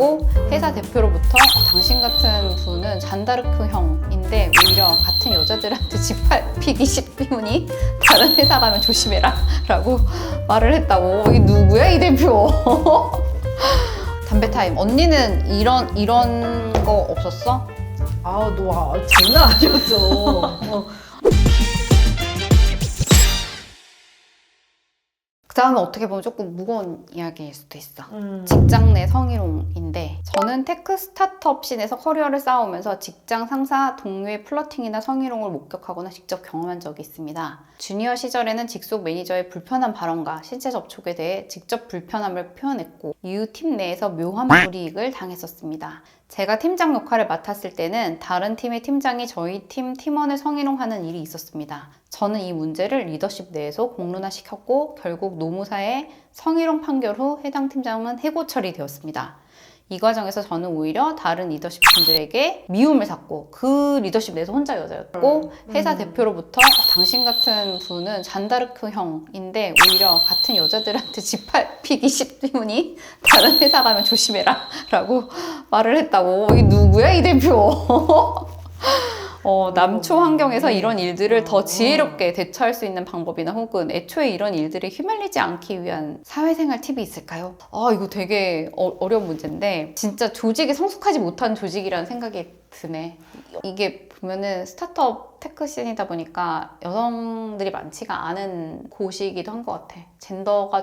그리고 회사 대표로부터 당신 같은 분은 잔다르크형인데 오히려 같은 여자들한테 G8픽 20비문이 다른 회사 가면 조심해라 라고 말을 했다고. 이 누구야 이 대표? 담배 타임. 언니는 이런 거 없었어? 너 장난 아니었죠. 그 다음에 어떻게 보면 조금 무거운 이야기일 수도 있어. 직장 내 성희롱인데, 저는 테크 스타트업 씬에서 커리어를 쌓아오면서 직장 상사, 동료의 플러팅이나 성희롱을 목격하거나 직접 경험한 적이 있습니다. 주니어 시절에는 직속 매니저의 불편한 발언과 신체 접촉에 대해 직접 불편함을 표현했고, 이후 팀 내에서 묘한 불이익을 당했었습니다. 제가 팀장 역할을 맡았을 때는 다른 팀의 팀장이 저희 팀 팀원을 성희롱하는 일이 있었습니다. 저는 이 문제를 리더십 내에서 공론화시켰고 결국 노무사의 성희롱 판결 후 해당 팀장은 해고 처리되었습니다. 이 과정에서 저는 오히려 다른 리더십 분들에게 미움을 샀고, 그 리더십 내에서 혼자 여자였고, 회사 대표로부터 당신 같은 분은 잔다르크형인데 오히려 같은 여자들한테 G8픽 20비문이 다른 회사 가면 조심해라 라고 말을 했다고. 이 누구야 이 대표? 남초 환경에서 이런 일들을 더 지혜롭게 대처할 수 있는 방법이나 혹은 애초에 이런 일들에 휘말리지 않기 위한 사회생활 팁이 있을까요? 이거 되게 어려운 문제인데, 진짜 조직이 성숙하지 못한 조직이라는 생각이 드네. 이게 보면은 스타트업 테크씬이다 보니까 여성들이 많지가 않은 곳이기도 한 것 같아. 젠더가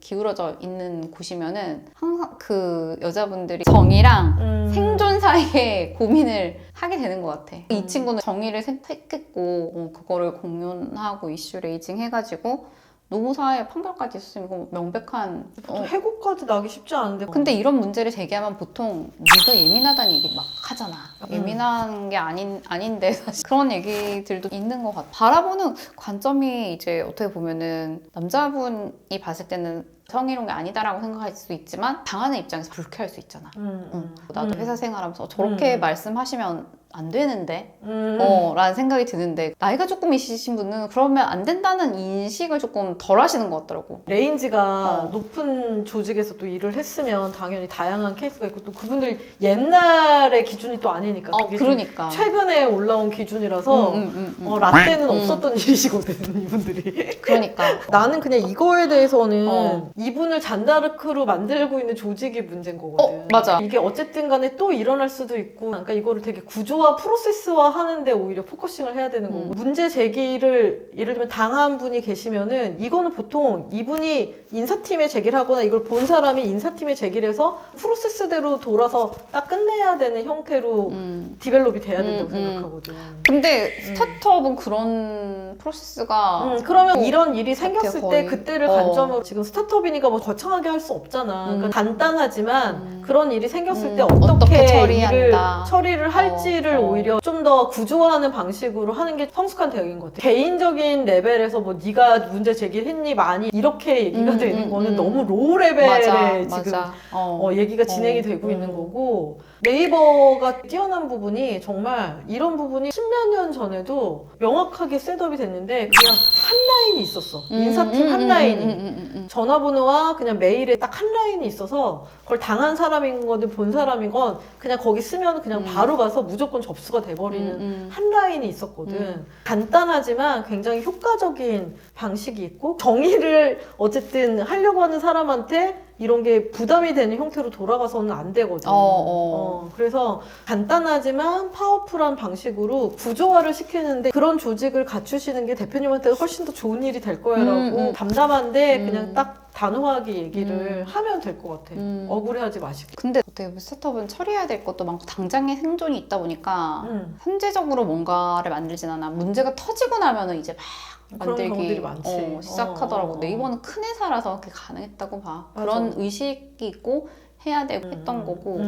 기울어져 있는 곳이면은 항상 그 여자분들이 정의랑 생존 사이에 고민을 하게 되는 것 같아. 이 친구는 정의를 선택했고 그거를 공론하고 이슈 레이징 해가지고 노무사의 판결까지 있었으면 이거 명백한 해고까지 나기 쉽지 않은데. 근데 이런 문제를 제기하면 보통 네가 예민하다는 얘기 막 하잖아. 예민한 게 아닌데 사실 그런 얘기들도 있는 것 같아. 바라보는 관점이 이제 어떻게 보면은 남자분이 봤을 때는 성희롱이 아니다라고 생각할 수도 있지만 당하는 입장에서 불쾌할 수 있잖아. 나도 회사 생활하면서 저렇게 말씀하시면 안 되는데 라는 생각이 드는데, 나이가 조금 있으신 분은 그러면 안 된다는 인식을 조금 덜 하시는 것 같더라고. 레인지가 높은 조직에서 또 일을 했으면 당연히 다양한 케이스가 있고, 또 그분들 옛날의 기준이 또 아니니까. 그러니까 최근에 올라온 기준이라서 라떼는 없었던 일이시거든 이분들이. 그러니까 나는 그냥 이거에 대해서는 이분을 잔다르크로 만들고 있는 조직이 문제인 거거든. 맞아. 이게 어쨌든 간에 또 일어날 수도 있고, 그러니까 이거를 되게 구조화 프로세스화 하는데 오히려 포커싱을 해야 되는 거고, 문제 제기를 예를 들면 당한 분이 계시면은 이거는 보통 이분이 인사팀에 제기를 하거나 이걸 본 사람이 인사팀에 제기를 해서 프로세스대로 돌아서 딱 끝내야 되는 형태로 디벨롭이 돼야 된다고 생각하거든. 근데 스타트업은 그런 프로세스가 그러면 이런 일이 생겼을 거의. 때 그때를 관점으로, 지금 스타트업이니까 뭐 거창하게 할 수 없잖아. 그러니까 간단하지만 그런 일이 생겼을 때 어떻게 처리를 할지를 오히려 좀 더 구조화하는 방식으로 하는 게 성숙한 대응인 것 같아. 개인적인 레벨에서 뭐 네가 문제 제기했니 많이 이렇게 얘기가 되는 거는 너무 로우 레벨에 지금 얘기가 진행이 되고 있는 거고, 네이버가 뛰어난 부분이 정말 이런 부분이 십몇 년 전에도 명확하게 셋업이 됐는데 그냥 한 라인이 있었어. 인사팀 한 라인이. 전화번호와 그냥 메일에 딱 한 라인이 있어서 그걸 당한 사람인 거든 본 사람인 건 그냥 거기 쓰면 그냥 바로 가서 무조건 접수가 돼버리는 한 라인이 있었거든. 간단하지만 굉장히 효과적인 방식이 있고, 정의를 어쨌든 하려고 하는 사람한테 이런 게 부담이 되는 형태로 돌아가서는 안 되거든. 그래서 간단하지만 파워풀한 방식으로 구조화를 시키는데, 그런 조직을 갖추시는 게 대표님한테 훨씬 더 좋은 일이 될 거야라고 담담한데 그냥 딱 단호하게 얘기를 하면 될 것 같아. 억울해하지 마시고. 근데 어떻게 보면 스타트업은 처리해야 될 것도 많고 당장의 생존이 있다 보니까 현재적으로 뭔가를 만들진 않아. 문제가 터지고 나면은 이제 막 그런 만들기 경우들이 많지. 시작하더라고. 네이버는 큰 회사라서 그게 가능했다고 봐. 맞아. 그런 의식이 있고 해야 되고 했던 거고.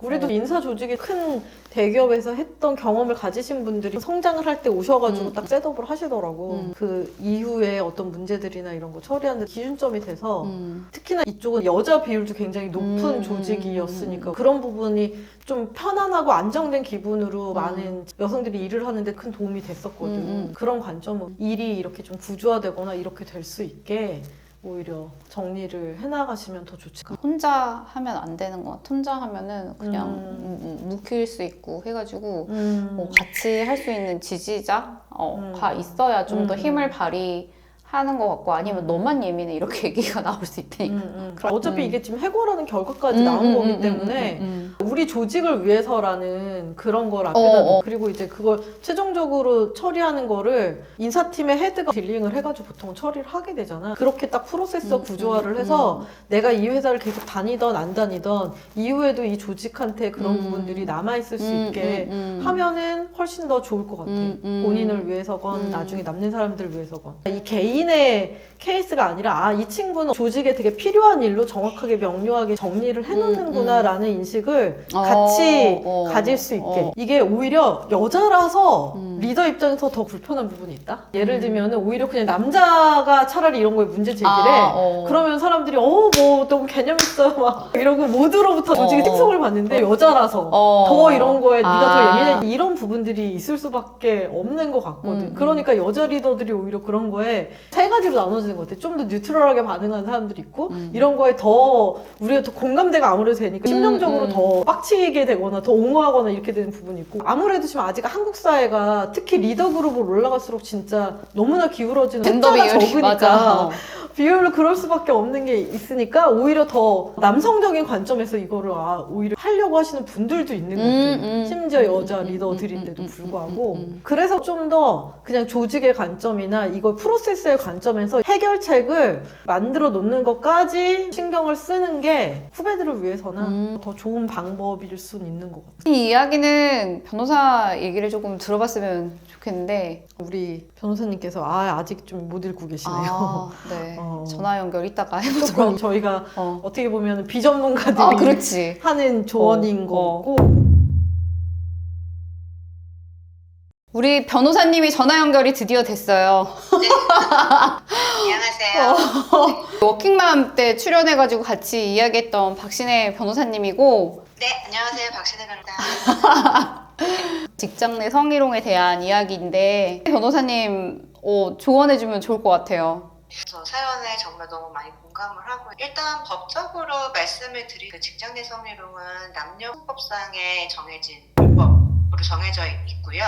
우리도 인사 조직이 큰 대기업에서 했던 경험을 가지신 분들이 성장을 할 때 오셔가지고 딱 셋업을 하시더라고. 그 이후에 어떤 문제들이나 이런 거 처리하는 기준점이 돼서 특히나 이쪽은 여자 비율도 굉장히 높은 조직이었으니까 그런 부분이 좀 편안하고 안정된 기분으로 많은 여성들이 일을 하는데 큰 도움이 됐었거든. 그런 관점은 일이 이렇게 좀 구조화되거나 이렇게 될 수 있게 오히려 정리를 해나가시면 더 좋지. 혼자 하면 안 되는 것 같아. 혼자 하면은 그냥 묵힐 수 있고 해가지고 뭐 같이 할 수 있는 지지자가 있어야 좀 더 힘을 발휘하는 것 같고 아니면 너만 예민해 이렇게 얘기가 나올 수 있다니까. 어차피 이게 지금 해고라는 결과까지 나온 거기 때문에 우리 조직을 위해서라는 그런 걸 앞에다 놓고 그리고 이제 그걸 최종적으로 처리하는 거를 인사팀의 헤드가 딜링을 해가지고 보통 처리를 하게 되잖아. 그렇게 딱 프로세서 구조화를 해서 내가 이 회사를 계속 다니던 안 다니던 이후에도 이 조직한테 그런 부분들이 남아있을 수 있게 하면은 훨씬 더 좋을 것 같아. 본인을 위해서건 나중에 남는 사람들을 위해서건. 이 개인의 케이스가 아니라 이 친구는 조직에 되게 필요한 일로 정확하게 명료하게 정리를 해놓는구나 라는 인식을 같이 가질 수 있게. 이게 오히려 여자라서 리더 입장에서 더 불편한 부분이 있다. 예를 들면 오히려 그냥 남자가 차라리 이런 거에 문제 제기를 해. 그러면 사람들이 뭐 너무 개념 있어 막 이러고 모두로부터 조직의 특성을 봤는데 여자라서 더 이런 거에 네가 더 예민해 이런 부분들이 있을 수밖에 없는 것 같거든. 그러니까 여자 리더들이 오히려 그런 거에 세 가지로 나눠지는 것 같아. 좀 더 뉴트럴하게 반응하는 사람들이 있고 이런 거에 더 우리가 더 공감대가 아무래도 되니까 심정적으로 더 빡치게 되거나 더 옹호하거나 이렇게 되는 부분이 있고 아무래도 지금 아직 한국 사회가 특히 리더 그룹으로 올라갈수록 진짜 너무나 기울어지는 숫자가 적으니까 비율로 그럴 수밖에 없는 게 있으니까 오히려 더 남성적인 관점에서 이거를 오히려 하려고 하시는 분들도 있는 것 같아요. 심지어 여자 리더들인데도 불구하고 그래서 좀 더 그냥 조직의 관점이나 이걸 프로세스의 관점에서 해결책을 만들어 놓는 것까지 신경을 쓰는 게 후배들을 위해서는 더 좋은 방법일 수는 있는 것 같아요. 이 이야기는 변호사 얘기를 조금 들어봤으면 좋겠는데 우리 변호사님께서 아직 좀 못 읽고 계시네요. 네. 전화 연결 이따가 해보도록. 그럼 저희가 어떻게 보면 비전문가들이 그렇지. 하는 조언인 거고. 우리 변호사님이 전화 연결이 드디어 됐어요. 네. 안녕하세요. 워킹맘 때 출연해가지고 같이 이야기했던 박신혜 변호사님이고 네, 안녕하세요. 박신혜 변호사. 직장 내 성희롱에 대한 이야기인데 변호사님 조언해주면 좋을 것 같아요. 저 사연에 정말 너무 많이 공감을 하고 일단 법적으로 말씀을 드린 그 직장 내 성희롱은 남녀공법상에 정해진 불법으로 정해져 있고요.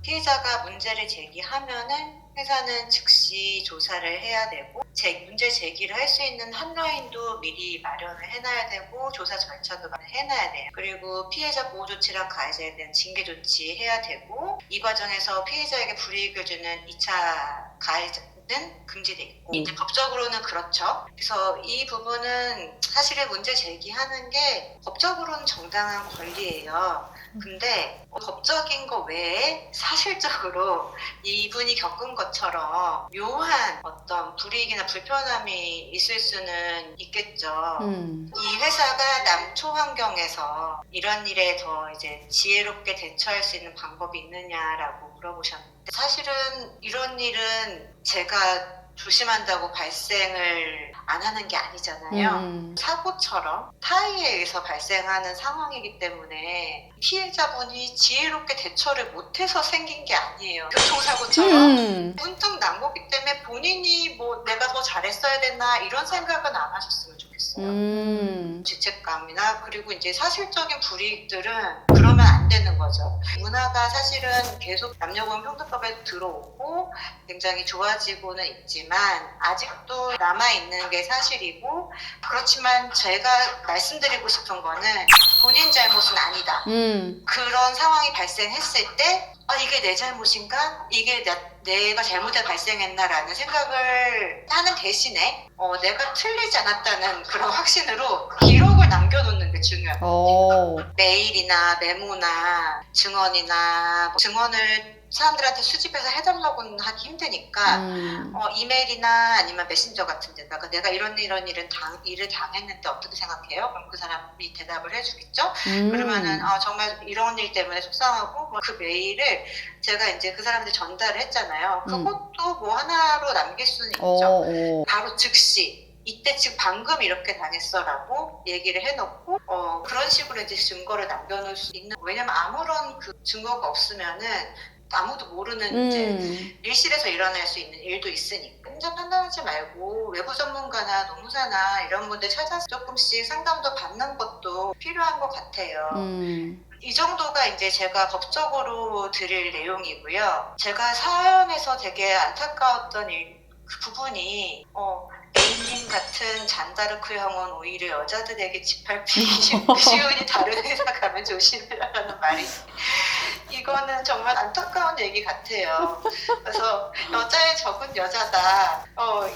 피해자가 문제를 제기하면은 회사는 즉시 조사를 해야 되고 문제 제기를 할 수 있는 핫라인도 미리 마련을 해놔야 되고 조사 절차도 해놔야 돼요. 그리고 피해자 보호 조치랑 가해자에 대한 징계 조치 해야 되고 이 과정에서 피해자에게 불이익을 주는 2차 가해자는 금지돼 있고 이제 법적으로는 그렇죠. 그래서 이 부분은 사실은 문제 제기하는 게 법적으로는 정당한 권리예요. 근데 법적인 거 외에 사실적으로 이분이 겪은 것처럼 묘한 어떤 불이익이나 불편함이 있을 수는 있겠죠. 이 회사가 남초 환경에서 이런 일에 더 이제 지혜롭게 대처할 수 있는 방법이 있느냐라고 물어보셨는데 사실은 이런 일은 제가 조심한다고 발생을 안 하는 게 아니잖아요. 사고처럼 타의에 의해서 발생하는 상황이기 때문에 피해자분이 지혜롭게 대처를 못해서 생긴 게 아니에요. 교통사고처럼 문득 난 거기 때문에 본인이 내가 더 잘했어야 됐나 이런 생각은 안 하셨으면 좋겠어요. 죄책감이나 그리고 이제 사실적인 불이익들은 그러면 안 되는 거죠. 문화가 사실은 계속 남녀공평등법에 들어오고 굉장히 좋아지고는 있지만 아직도 남아있는 게 사실이고 그렇지만 제가 말씀드리고 싶은 거는 본인 잘못은 아니다. 그런 상황이 발생했을 때 이게 내 잘못인가? 이게 내가 잘못해 발생했나라는 생각을 하는 대신에 내가 틀리지 않았다는 그런 확신으로 기록을 남겨놓는 게 중요해요. 메일이나 메모나 증언을 사람들한테 수집해서 해달라고는 하기 힘드니까 이메일이나 아니면 메신저 같은 데다가 내가 이런 일을 당했는데 어떻게 생각해요? 그럼 그 사람이 대답을 해주겠죠? 그러면은 정말 이런 일 때문에 속상하고 그 메일을 제가 이제 그 사람한테 전달을 했잖아요. 그것도 하나로 남길 수는 있죠. 바로 즉시 이때 지금 방금 이렇게 당했어라고 얘기를 해놓고 그런 식으로 이제 증거를 남겨놓을 수 있는 왜냐면 아무런 그 증거가 없으면은 아무도 모르는 이제 일실에서 일어날 수 있는 일도 있으니까 혼자 판단하지 말고 외부 전문가나 노무사나 이런 분들 찾아서 조금씩 상담도 받는 것도 필요한 것 같아요. 이 정도가 이제 제가 법적으로 드릴 내용이고요. 제가 사연에서 되게 안타까웠던 그 부분이 A님 같은 잔다르크 형은 오히려 여자들에게 짓밟히기 쉬우니 다른 회사 가면 조심해라라는 말이 이거는 정말 안타까운 얘기 같아요. 그래서 여자의 적은 여자다.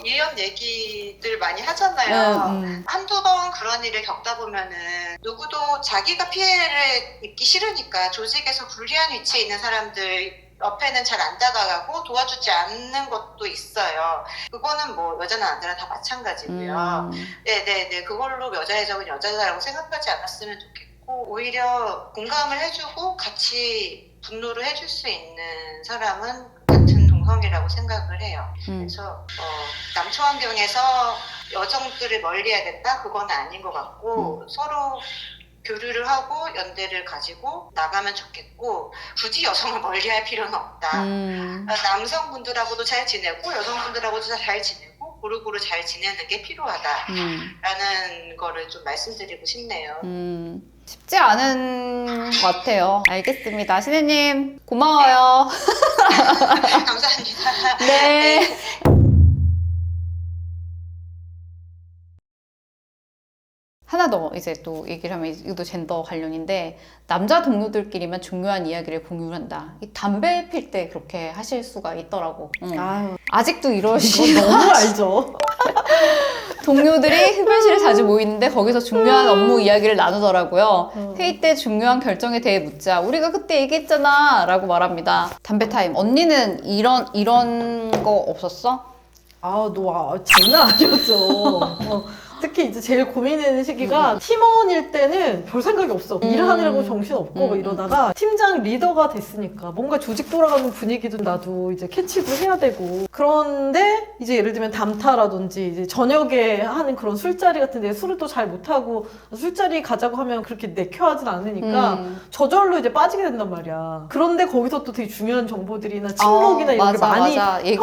이런 얘기들 많이 하잖아요. 한두 번 그런 일을 겪다 보면은 누구도 자기가 피해를 입기 싫으니까 조직에서 불리한 위치에 있는 사람들 옆에는 잘 안 다가가고 도와주지 않는 것도 있어요. 그거는 뭐 여자나 남자나 다 마찬가지고요. 네네네. 그걸로 여자의 적은 여자다라고 생각하지 않았으면 좋겠고 오히려 공감을 해주고 같이 분노를 해줄 수 있는 사람은 같은 동성이라고 생각을 해요. 그래서 남초 환경에서 여성들을 멀리해야 된다? 그건 아닌 것 같고 서로 교류를 하고 연대를 가지고 나가면 좋겠고 굳이 여성을 멀리할 필요는 없다. 남성분들하고도 잘 지내고 여성분들하고도 잘 지내고 고루고루 잘 지내는 게 필요하다라는 거를 좀 말씀드리고 싶네요. 쉽지 않은 것 같아요. 알겠습니다. 신혜님 고마워요. 감사합니다. 네. 하나 더 이제 또 얘기를 하면 이것도 젠더 관련인데 남자 동료들끼리만 중요한 이야기를 공유를 한다. 이 담배 필 때 그렇게 하실 수가 있더라고. 아유, 아직도 이러시는 너무 알죠. 동료들이 흡연실에 자주 모이는데 거기서 중요한 업무 이야기를 나누더라고요. 회의 때 중요한 결정에 대해 묻자 우리가 그때 얘기했잖아 라고 말합니다. 담배 타임. 언니는 이런 거 없었어? 너 장난 아니었죠. 특히 이제 제일 고민되는 시기가 팀원일 때는 별 생각이 없어. 일하느라고 정신없고 막 이러다가 팀장 리더가 됐으니까 뭔가 조직 돌아가는 분위기도 나도 이제 캐치도 해야 되고 그런데 이제 예를 들면 담타라든지 이제 저녁에 하는 그런 술자리 같은 데 술을 또 잘 못하고 술자리 가자고 하면 그렇게 내켜하진 않으니까 저절로 이제 빠지게 된단 말이야. 그런데 거기서 또 되게 중요한 정보들이나 친목이나 이런 게 많이 형성이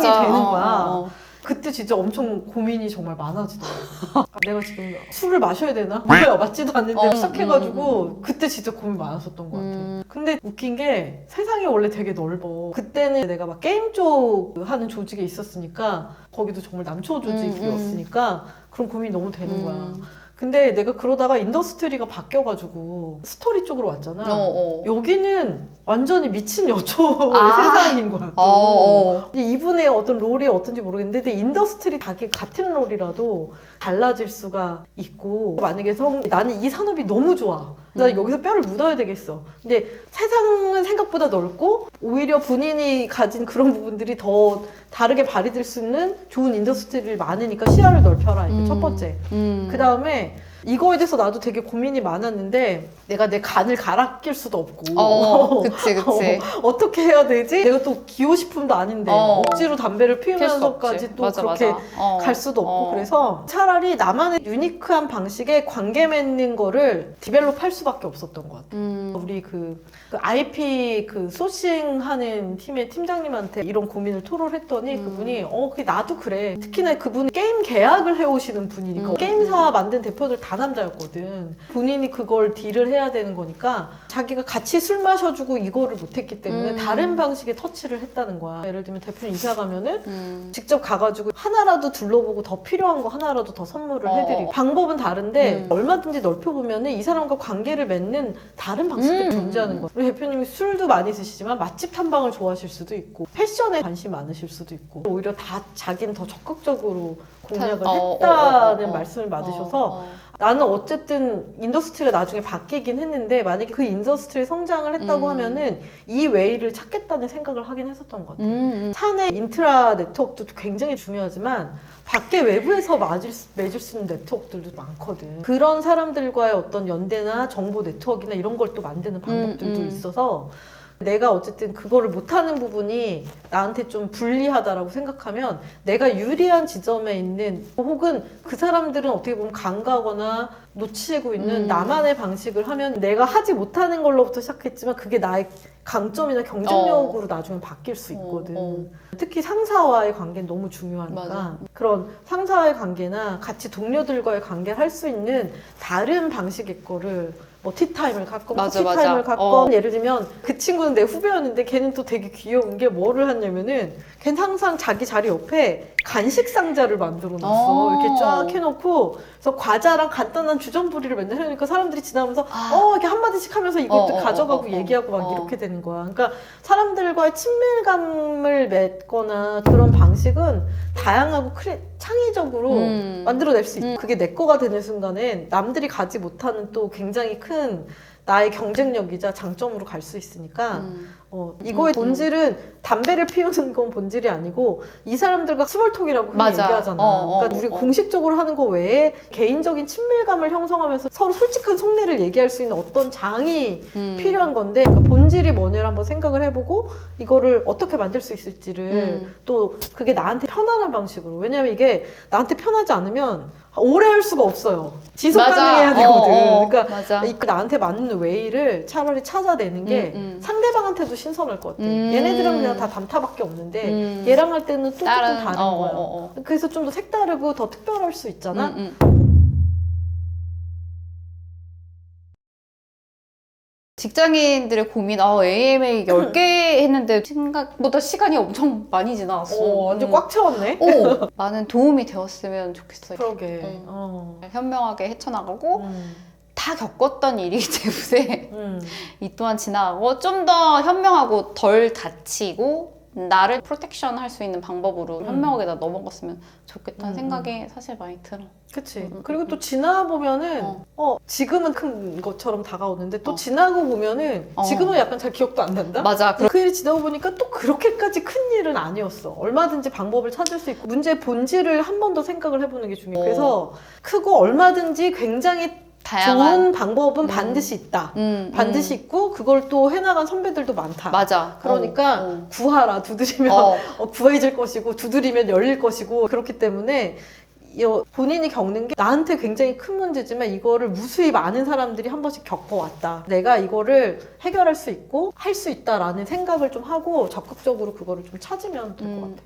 되는 거야. 그때 진짜 엄청 고민이 정말 많아지더라고요. 내가 지금 술을 마셔야 되나? 뭐야 맞지도 않는데 시작해가지고 그때 진짜 고민 많았었던 것 같아. 근데 웃긴 게 세상이 원래 되게 넓어. 그때는 내가 막 게임 쪽 하는 조직에 있었으니까 거기도 정말 남초 조직이었으니까 그런 고민이 너무 되는 거야. 근데 내가 그러다가 인더스트리가 바뀌어가지고 스토리 쪽으로 왔잖아. 여기는 완전히 미친 여초의 세상인 거야. 이분의 어떤 롤이 어떤지 모르겠는데 근데 인더스트리 같은 롤이라도 달라질 수가 있고 만약에 나는 이 산업이 너무 좋아. 나 여기서 뼈를 묻어야 되겠어. 근데 세상은 생각보다 넓고 오히려 본인이 가진 그런 부분들이 더 다르게 발휘될 수 있는 좋은 인더스트리를 많으니까 시야를 넓혀라. 이게 첫 번째. 그 다음에 이거에 대해서 나도 되게 고민이 많았는데 내가 내 간을 갈아 낄 수도 없고 그치 어떻게 해야 되지? 내가 또 기호식품도 아닌데 억지로 담배를 피우면서까지 또 맞아, 그렇게 맞아. 갈 수도 없고 그래서 차라리 나만의 유니크한 방식의 관계 맺는 거를 디벨롭할 수밖에 없었던 것 같아. 우리 그 IP 소싱하는 팀의 팀장님한테 이런 고민을 토로했더니 그분이 그게 나도 그래. 특히나 그분은 게임 계약을 해오시는 분이니까 게임사 만든 대표들 다 남자였거든. 본인이 그걸 딜을 해야 되는 거니까 자기가 같이 술 마셔주고 이거를 못했기 때문에 다른 방식의 터치를 했다는 거야. 예를 들면 대표님 이사 가면은 직접 가가지고 하나라도 둘러보고 더 필요한 거 하나라도 더 선물을 해드리고 방법은 다른데 얼마든지 넓혀보면은 이 사람과 관계를 맺는 다른 방식들이 존재하는 거야. 우리 대표님이 술도 많이 드시지만 맛집 탐방을 좋아하실 수도 있고 패션에 관심 많으실 수도 있고 오히려 다 자기는 더 적극적으로 공략을 했다는 말씀을 받으셔서 나는 어쨌든 인더스트리가 나중에 바뀌긴 했는데 만약에 그 인더스트리 성장을 했다고 하면은 이 웨이를 찾겠다는 생각을 하긴 했었던 것 같아요. 사내 인트라 네트워크도 굉장히 중요하지만 밖에 외부에서 맺을 수 있는 네트워크들도 많거든. 그런 사람들과의 어떤 연대나 정보 네트워크나 이런 걸 또 만드는 방법들도 있어서 내가 어쨌든 그거를 못하는 부분이 나한테 좀 불리하다라고 생각하면 내가 유리한 지점에 있는 혹은 그 사람들은 어떻게 보면 간과하거나 놓치고 있는 나만의 방식을 하면 내가 하지 못하는 걸로부터 시작했지만 그게 나의 강점이나 경쟁력으로 나중에 바뀔 수 있거든. 특히 상사와의 관계는 너무 중요하니까 맞아. 그런 상사와의 관계나 같이 동료들과의 관계를 할 수 있는 다른 방식의 거를 뭐 티타임을 갖건 맞아, 커피타임을 맞아. 갖건 예를 들면 그 친구는 내 후배였는데 걔는 또 되게 귀여운 게 뭐를 했냐면은 걔는 항상 자기 자리 옆에 간식 상자를 만들어 놨어. 이렇게 쫙 해놓고 그래서 과자랑 간단한 주전부리를 맨날 해놓으니까 사람들이 지나면서 이렇게 한마디씩 하면서 이것도 가져가고 얘기하고 막 이렇게 되는 거야. 그러니까 사람들과의 친밀감을 맺거나 그런 방식은 다양하고 창의적으로 만들어낼 수 있어. 그게 내 거가 되는 순간엔 남들이 가지 못하는 또 굉장히 큰 나의 경쟁력이자 장점으로 갈 수 있으니까 이거의 본질은 담배를 피우는 건 본질이 아니고 이 사람들과 스몰톡이라고 흔히 맞아. 얘기하잖아. 그러니까 우리 공식적으로 하는 거 외에 개인적인 친밀감을 형성하면서 서로 솔직한 속내를 얘기할 수 있는 어떤 장이 필요한 건데 그러니까 본질이 뭐냐를 한번 생각을 해보고 이거를 어떻게 만들 수 있을지를 또 그게 나한테 편안한 방식으로 왜냐면 이게 나한테 편하지 않으면 오래 할 수가 없어요. 지속 가능해야 되거든. 그러니까 맞아. 나한테 맞는 웨이를 차라리 찾아내는 게 상대방한테도 신선할 것 같아. 얘네들은 그냥 다 담타밖에 없는데 얘랑 할 때는 또 조금 다른 거야. 그래서 좀 더 색다르고 더 특별할 수 있잖아. 직장인들의 고민, AMA 10개 했는데 생각보다 시간이 엄청 많이 지나갔어. 완전 꽉 채웠네. 많은 도움이 되었으면 좋겠어요. 그러게. 현명하게 헤쳐나가고 다 겪었던 일이기 때문에 이 또한 지나가고 좀 더 현명하고 덜 다치고 나를 프로텍션 할 수 있는 방법으로 현명하게 나 넘어갔으면 좋겠다는 생각이 사실 많이 들어. 그치. 그리고 또 지나보면은, 지금은 큰 것처럼 다가오는데 또 지나고 보면은 지금은 약간 잘 기억도 안 난다? 맞아. 그 일이 지나고 보니까 또 그렇게까지 큰 일은 아니었어. 얼마든지 방법을 찾을 수 있고 문제의 본질을 한 번 더 생각을 해보는 게 중요해. 그래서 크고 얼마든지 굉장히 좋은 방법은 반드시 있다. 반드시 있고 그걸 또 해나간 선배들도 많다. 맞아. 그러니까 구하라. 두드리면 구해질 것이고 두드리면 열릴 것이고 그렇기 때문에 본인이 겪는 게 나한테 굉장히 큰 문제지만 이거를 무수히 많은 사람들이 한 번씩 겪어왔다. 내가 이거를 해결할 수 있고 할 수 있다라는 생각을 좀 하고 적극적으로 그거를 좀 찾으면 될 것 같아.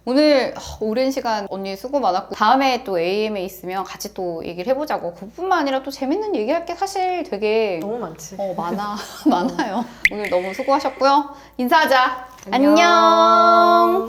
오늘 오랜 시간 언니 수고 많았고 다음에 또 AM에 있으면 같이 또 얘기를 해보자고. 그뿐만 아니라 또 재밌는 얘기할 게 사실 되게 너무 많지. 많아요. 오늘 너무 수고하셨고요. 인사하자. 안녕. 안녕.